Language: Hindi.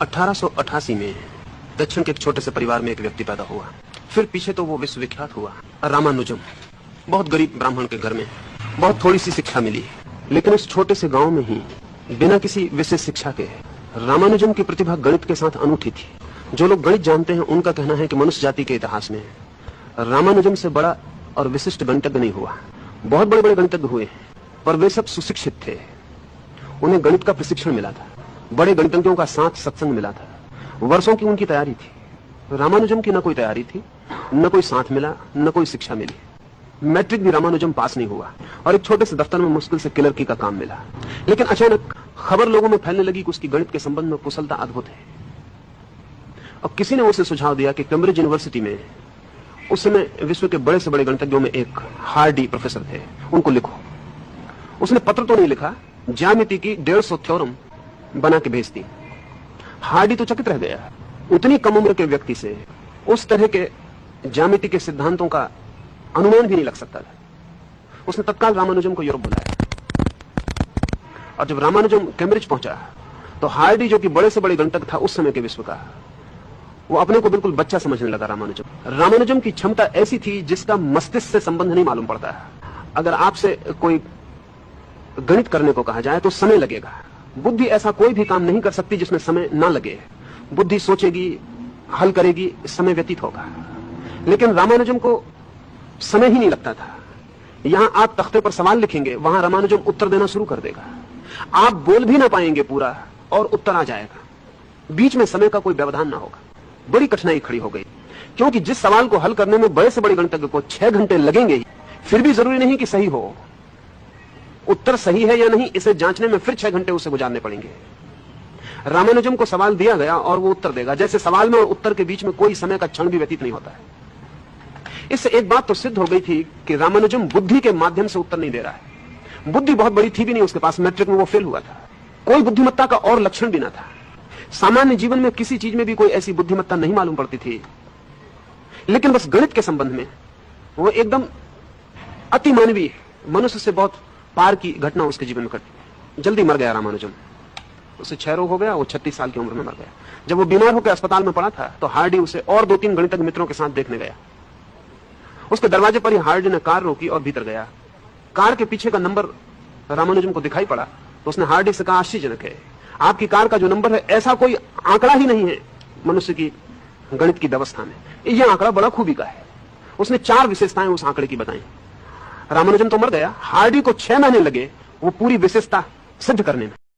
1888 में दक्षिण के एक छोटे से परिवार में एक व्यक्ति पैदा हुआ। फिर पीछे तो वो विश्वविख्यात हुआ, रामानुजम। बहुत गरीब ब्राह्मण के घर में, बहुत थोड़ी सी शिक्षा मिली, लेकिन उस छोटे से गांव में ही बिना किसी विशेष शिक्षा के रामानुजम की प्रतिभा गणित के साथ अनूठी थी। जो लोग गणित जानते हैं उनका कहना है कि मनुष्य जाति के इतिहास में रामानुजम से बड़ा और विशिष्ट गणितज्ञ नहीं हुआ। बहुत बड़े बड़े गणितज्ञ हुए, पर वे सब सुशिक्षित थे, उन्हें गणित का प्रशिक्षण मिला था, बड़े गणितज्ञों का साथ सत्संग मिला था, वर्षों की उनकी तैयारी थी। रामानुजम की न कोई तैयारी थी, न कोई साथ मिला, न कोई शिक्षा मिली। मैट्रिक भी रामानुजम पास नहीं हुआ और एक छोटे से दफ्तर में मुश्किल से क्लर्की का काम मिला। लेकिन अचानक खबर लोगों में फैलने लगी कि उसकी गणित के संबंध में कुशलता अद्भुत है। और किसी ने उसे सुझाव दिया कि कैम्ब्रिज यूनिवर्सिटी में उस समय विश्व के बड़े से बड़े गणितज्ञों में एक हार्डी प्रोफेसर थे, उनको लिखो। उसने पत्र तो नहीं लिखा, ज्यामिति की 150 थ्योरम बना के भेज दी। हार्डी तो चकित रह गया, उतनी कम उम्र के व्यक्ति से उस तरह के ज्यामिति के सिद्धांतों का अनुमान भी नहीं लग सकता था। उसने तत्काल रामानुजम को यूरोप बुलाया और जब रामानुजम कैम्ब्रिज पहुंचा तो हार्डी, जो कि बड़े से बड़े गणितज्ञ था उस समय के विश्व का, वो अपने को बिल्कुल बच्चा समझने लगा। रामानुजम की क्षमता ऐसी थी जिसका मस्तिष्क से संबंध नहीं मालूम पड़ता है। अगर आपसे कोई गणित करने को कहा जाए तो समय लगेगा। बुद्धि ऐसा कोई भी काम नहीं कर सकती जिसमें समय ना लगे। बुद्धि सोचेगी, हल करेगी, समय व्यतीत होगा। लेकिन रामानुजम को समय ही नहीं लगता था। यहां आप तख्ते पर सवाल लिखेंगे, वहां रामानुजम उत्तर देना शुरू कर देगा। आप बोल भी ना पाएंगे पूरा और उत्तर आ जाएगा। बीच में समय का कोई व्यवधान ना होगा। बड़ी कठिनाई खड़ी हो गई, क्योंकि जिस सवाल को हल करने में बड़े से बड़े गणितज्ञ को 6 घंटे लगेंगे ही, फिर भी जरूरी नहीं कि सही हो। उत्तर सही है या नहीं इसे जांचने में फिर 6 घंटे उसे गुजारने पड़ेंगे। रामानुजम को सवाल दिया गया और वो उत्तर देगा, जैसे सवाल में और उत्तर के बीच में कोई समय का क्षण भी व्यतीत नहीं होता है। इससे एक बात तो सिद्ध हो गई थी कि रामानुजम बुद्धि के माध्यम से उत्तर नहीं दे रहा है। बुद्धि बहुत बड़ी थी भी नहीं उसके पास, मैट्रिक में वो फेल हुआ था। कोई बुद्धिमत्ता का और लक्षण भी ना था। सामान्य जीवन में किसी चीज में भी कोई ऐसी बुद्धिमत्ता नहीं मालूम पड़ती थी, लेकिन बस गणित के संबंध में वो एकदम अति मानवीय, मनुष्य से बहुत पार की घटना उसके जीवन में घटी। जल्दी मर गया रामानुजम। उसे क्षय रोग हो गया, वो 36 साल की उम्र में मर गया। जब वो बीमार होकर अस्पताल में पड़ा था तो हार्डी उसे और 2-3 गणितज्ञ मित्रों के साथ देखने गया। उसके दरवाजे पर ही हार्डी ने कार रोकी और भीतर गया। कार के पीछे का नंबर रामानुजम को दिखाई पड़ा तो उसने हार्डी से कहा, आश्चर्यजनक है, आपकी कार का जो नंबर है ऐसा कोई आंकड़ा ही नहीं है मनुष्य की गणित की व्यवस्था में। यह आंकड़ा बड़ा खूबी का है। उसने 4 विशेषताएं उस आंकड़े की बताई। रामानुजम तो मर गया, हार्डी को 6 महीने लगे वो पूरी विशेषता सिद्ध करने में।